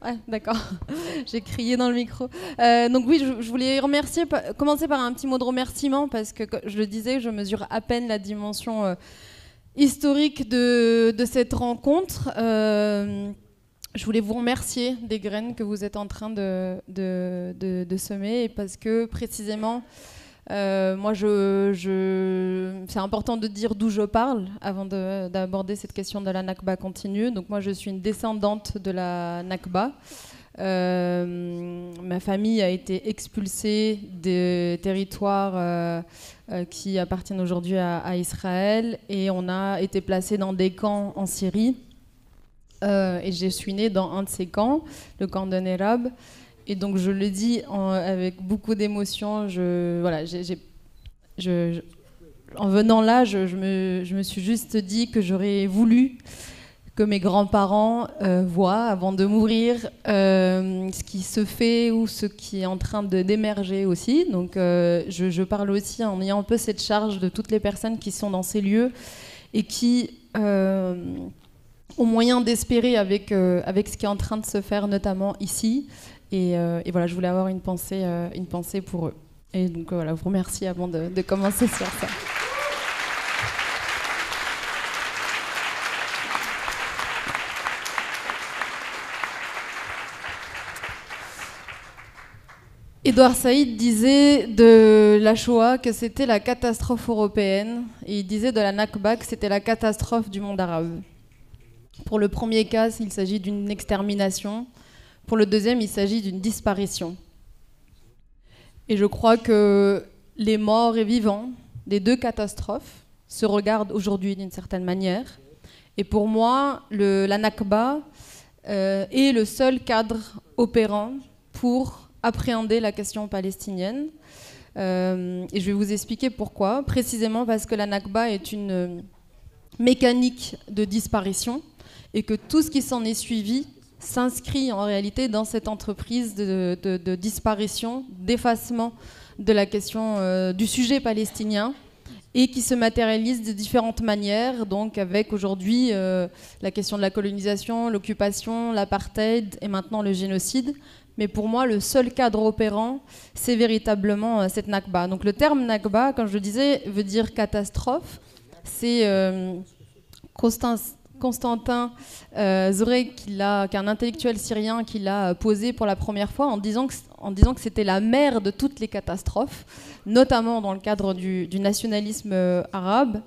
Ouais, d'accord. J'ai crié dans le micro. Donc oui, je voulais commencer par un petit mot de remerciement parce que, comme je le disais, je mesure à peine la dimension historique de cette rencontre. Je voulais vous remercier des graines que vous êtes en train de semer et parce que précisément, moi, c'est important de dire d'où je parle avant d'aborder cette question de la Nakba continue. Donc moi, je suis une descendante de la Nakba. Ma famille a été expulsée des territoires qui appartiennent aujourd'hui à Israël et on a été placé dans des camps en Syrie. Et je suis née dans un de ces camps, le camp de Nerab. Et donc je le dis avec beaucoup d'émotion. En venant là, je me suis juste dit que j'aurais voulu que mes grands-parents voient avant de mourir ce qui se fait ou ce qui est en train d'émerger aussi. Donc je parle aussi en ayant un peu cette charge de toutes les personnes qui sont dans ces lieux et qui ont moyen d'espérer avec ce qui est en train de se faire, notamment ici. Et voilà, je voulais avoir une pensée pour eux. Et donc voilà, je vous remercie avant de commencer sur ça. Édouard Saïd disait de la Shoah que c'était la catastrophe européenne et il disait de la Nakba que c'était la catastrophe du monde arabe. Pour le premier cas, il s'agit d'une extermination. Pour le deuxième, il s'agit d'une disparition. Et je crois que les morts et vivants des deux catastrophes se regardent aujourd'hui d'une certaine manière. Et pour moi, la Nakba est le seul cadre opérant pour appréhender la question palestinienne. Et je vais vous expliquer pourquoi. Précisément parce que la Nakba est une mécanique de disparition et que tout ce qui s'en est suivi s'inscrit en réalité dans cette entreprise de disparition, d'effacement de la question du sujet palestinien et qui se matérialise de différentes manières, donc avec aujourd'hui la question de la colonisation, l'occupation, l'apartheid et maintenant le génocide. Mais pour moi, le seul cadre opérant, c'est véritablement cette Nakba. Donc le terme Nakba, comme je le disais, veut dire catastrophe. C'est Constantin Zoré, qui est un intellectuel syrien, qui l'a posé pour la première fois en disant que c'était la mère de toutes les catastrophes, notamment dans le cadre du nationalisme arabe.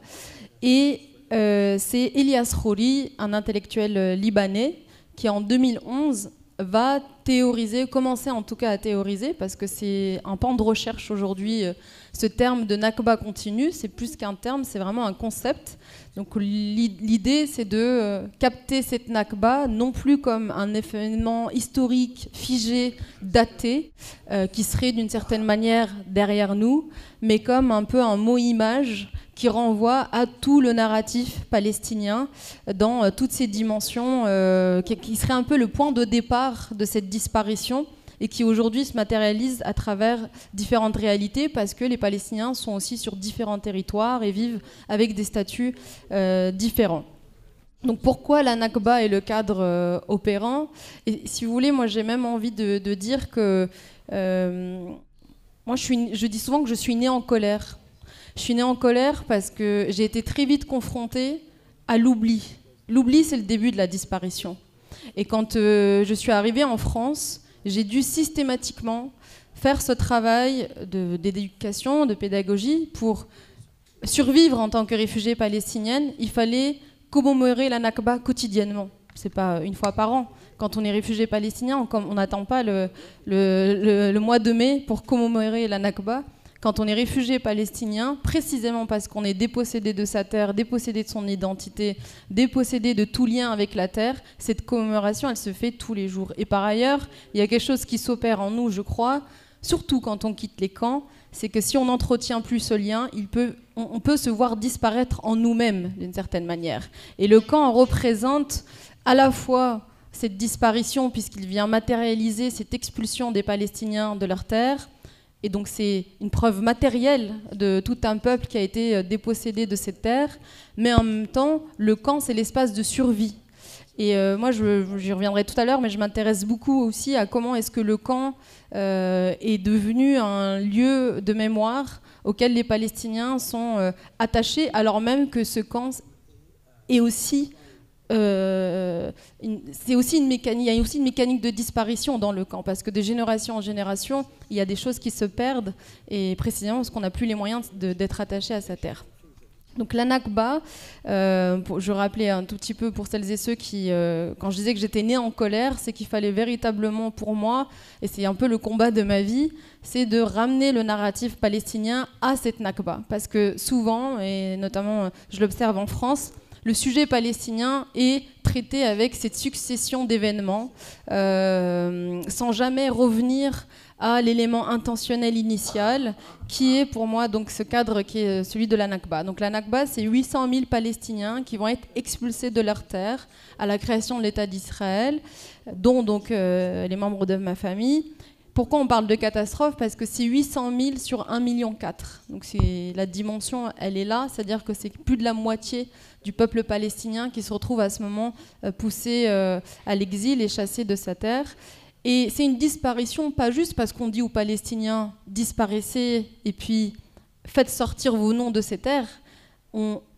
Et c'est Elias Khouri, un intellectuel libanais, qui en 2011 va commencer en tout cas à théoriser, parce que c'est un pan de recherche aujourd'hui, ce terme de Nakba continue, c'est plus qu'un terme, c'est vraiment un concept. Donc l'idée, c'est de capter cette Nakba non plus comme un événement historique, figé, daté, qui serait d'une certaine manière derrière nous, mais comme un peu un mot-image qui renvoie à tout le narratif palestinien dans toutes ses dimensions, qui serait un peu le point de départ de cette disparition et qui aujourd'hui se matérialise à travers différentes réalités parce que les Palestiniens sont aussi sur différents territoires et vivent avec des statuts différents. Donc pourquoi la Nakba est le cadre opérant? Et si vous voulez, moi j'ai même envie de dire que moi je dis souvent que je suis née en colère. Je suis née en colère parce que j'ai été très vite confrontée à l'oubli. L'oubli, c'est le début de la disparition. Et quand je suis arrivée en France, j'ai dû systématiquement faire ce travail d'éducation, de pédagogie. Pour survivre en tant que réfugiée palestinienne, il fallait commémorer la Nakba quotidiennement. Ce n'est pas une fois par an. Quand on est réfugié palestinien, on n'attend pas le mois de mai pour commémorer la Nakba. Quand on est réfugié palestinien, précisément parce qu'on est dépossédé de sa terre, dépossédé de son identité, dépossédé de tout lien avec la terre, cette commémoration, elle se fait tous les jours. Et par ailleurs, il y a quelque chose qui s'opère en nous, je crois, surtout quand on quitte les camps, c'est que si on n'entretient plus ce lien, on peut se voir disparaître en nous-mêmes, d'une certaine manière. Et le camp représente à la fois cette disparition, puisqu'il vient matérialiser cette expulsion des Palestiniens de leur terre. Et donc c'est une preuve matérielle de tout un peuple qui a été dépossédé de cette terre. Mais en même temps, le camp, c'est l'espace de survie. Et moi, j'y reviendrai tout à l'heure, mais je m'intéresse beaucoup aussi à comment est-ce que le camp est devenu un lieu de mémoire auquel les Palestiniens sont attachés, alors même que ce camp est aussi... c'est aussi une mécanique, il y a aussi une mécanique de disparition dans le camp, parce que de génération en génération, il y a des choses qui se perdent, et précisément parce qu'on n'a plus les moyens d'être attaché à sa terre. Donc la Nakba, je rappelais un tout petit peu pour celles et ceux qui, quand je disais que j'étais née en colère, c'est qu'il fallait véritablement pour moi, et c'est un peu le combat de ma vie, c'est de ramener le narratif palestinien à cette Nakba. Parce que souvent, et notamment je l'observe en France, le sujet palestinien est traité avec cette succession d'événements, sans jamais revenir à l'élément intentionnel initial, qui est pour moi donc ce cadre qui est celui de la Nakba. Donc la Nakba, c'est 800 000 Palestiniens qui vont être expulsés de leurs terres à la création de l'État d'Israël, dont donc les membres de ma famille. Pourquoi on parle de catastrophe? Parce que c'est 800 000 sur 1,4 million. Donc la dimension, elle est là, c'est-à-dire que c'est plus de la moitié du peuple palestinien qui se retrouve à ce moment poussé à l'exil et chassé de sa terre. Et c'est une disparition, pas juste parce qu'on dit aux Palestiniens « disparaissez et puis faites sortir vos noms de ces terres ».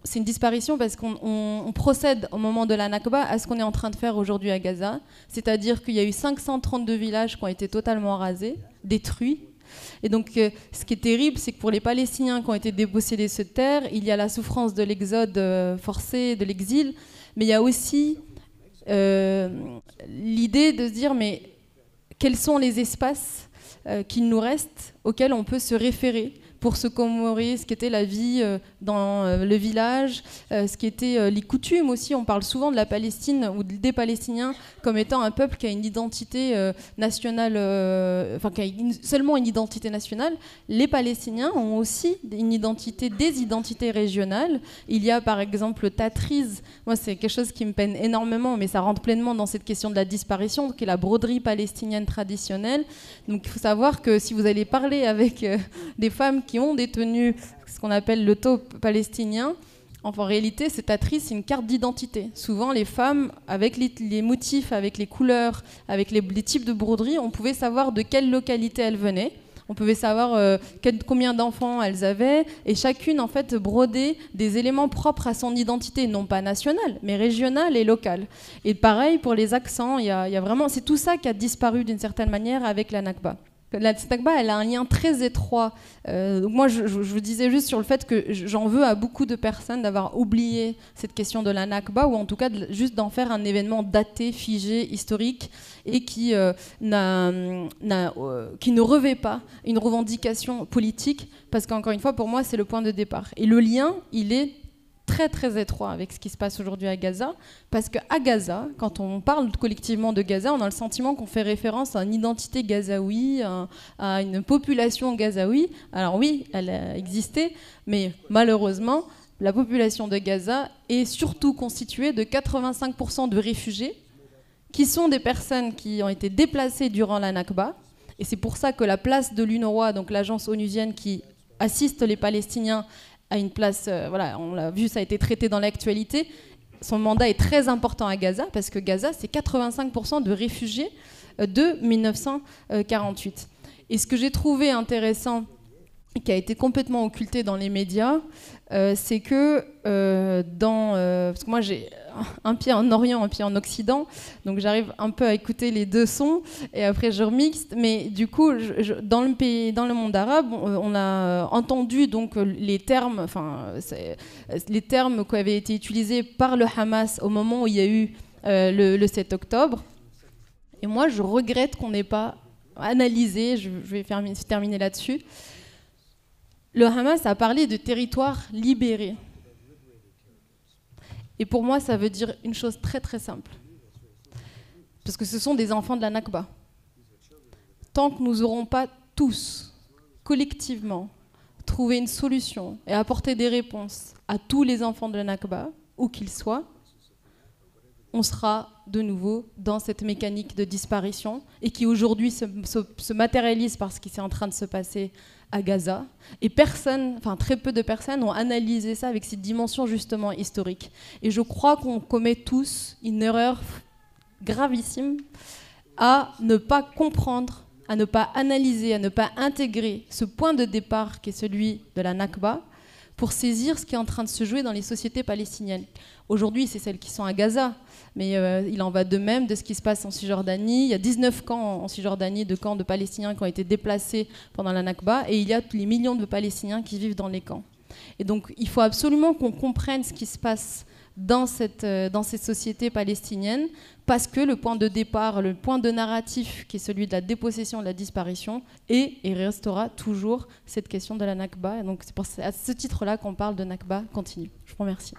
C'est une disparition parce qu'on procède au moment de la Nakba à ce qu'on est en train de faire aujourd'hui à Gaza. C'est-à-dire qu'il y a eu 532 villages qui ont été totalement rasés, détruits. Et donc ce qui est terrible, c'est que pour les Palestiniens qui ont été dépossédés de cette terre, il y a la souffrance de l'exode forcé, de l'exil, mais il y a aussi l'idée de se dire mais quels sont les espaces qu'il nous reste auxquels on peut se référer pour se commémorer ce qu'était la vie dans le village, ce qui était les coutumes aussi. On parle souvent de la Palestine ou des Palestiniens comme étant un peuple qui a une identité nationale, enfin qui a seulement une identité nationale. Les Palestiniens ont aussi une identité, des identités régionales. Il y a par exemple le Tatriz. Moi, c'est quelque chose qui me peine énormément, mais ça rentre pleinement dans cette question de la disparition, qui est la broderie palestinienne traditionnelle. Donc il faut savoir que si vous allez parler avec des femmes qui ont des tenues, ce qu'on appelle le taupe palestinien, en réalité, cette Tatriz, c'est une carte d'identité. Souvent, les femmes, avec les motifs, avec les couleurs, avec les types de broderie, on pouvait savoir de quelle localité elles venaient. On pouvait savoir combien d'enfants elles avaient, et chacune en fait brodait des éléments propres à son identité, non pas nationale, mais régionale et locale. Et pareil pour les accents, il y a vraiment, c'est tout ça qui a disparu d'une certaine manière avec la Nakba. La Nakba, elle a un lien très étroit. Donc moi, je vous disais juste sur le fait que j'en veux à beaucoup de personnes d'avoir oublié cette question de la Nakba, ou en tout cas juste d'en faire un événement daté, figé, historique, et qui ne revêt pas une revendication politique, parce qu'encore une fois, pour moi, c'est le point de départ. Et le lien, il est très très étroit avec ce qui se passe aujourd'hui à Gaza, parce qu'à Gaza, quand on parle collectivement de Gaza, on a le sentiment qu'on fait référence à une identité gazaoui, à une population gazaoui. Alors oui, elle a existé, mais malheureusement, la population de Gaza est surtout constituée de 85% de réfugiés, qui sont des personnes qui ont été déplacées durant la Nakba, et c'est pour ça que la place de l'UNRWA, donc l'agence onusienne qui assiste les Palestiniens, à une place, voilà, on l'a vu, ça a été traité dans l'actualité. Son mandat est très important à Gaza, parce que Gaza, c'est 85% de réfugiés de 1948. Et ce que j'ai trouvé intéressant, qui a été complètement occulté dans les médias, c'est que parce que moi j'ai un pied en Orient, un pied en Occident, donc j'arrive un peu à écouter les deux sons et après je remixe. Mais du coup, dans le monde arabe, on a entendu donc les termes qui avaient été utilisés par le Hamas au moment où il y a eu le 7 octobre. Et moi, je regrette qu'on n'ait pas analysé. Je vais terminer là-dessus. Le Hamas a parlé de territoires libérés. Et pour moi, ça veut dire une chose très très simple. Parce que ce sont des enfants de la Nakba. Tant que nous n'aurons pas tous, collectivement, trouvé une solution et apporté des réponses à tous les enfants de la Nakba, où qu'ils soient, on sera de nouveau dans cette mécanique de disparition et qui aujourd'hui se matérialise par ce qui est en train de se passer à Gaza. Et très peu de personnes ont analysé ça avec cette dimension justement historique. Et je crois qu'on commet tous une erreur gravissime à ne pas comprendre, à ne pas analyser, à ne pas intégrer ce point de départ qui est celui de la Nakba pour saisir ce qui est en train de se jouer dans les sociétés palestiniennes. Aujourd'hui, c'est celles qui sont à Gaza, mais il en va de même de ce qui se passe en Cisjordanie. Il y a 19 camps en Cisjordanie, de camps de Palestiniens qui ont été déplacés pendant la Nakba, et il y a tous les millions de Palestiniens qui vivent dans les camps. Et donc, il faut absolument qu'on comprenne ce qui se passe dans ces sociétés palestiniennes, parce que le point de départ, le point de narratif qui est celui de la dépossession, de la disparition, et restera toujours cette question de la Nakba. Et donc c'est à ce titre-là qu'on parle de Nakba continue. Je vous remercie.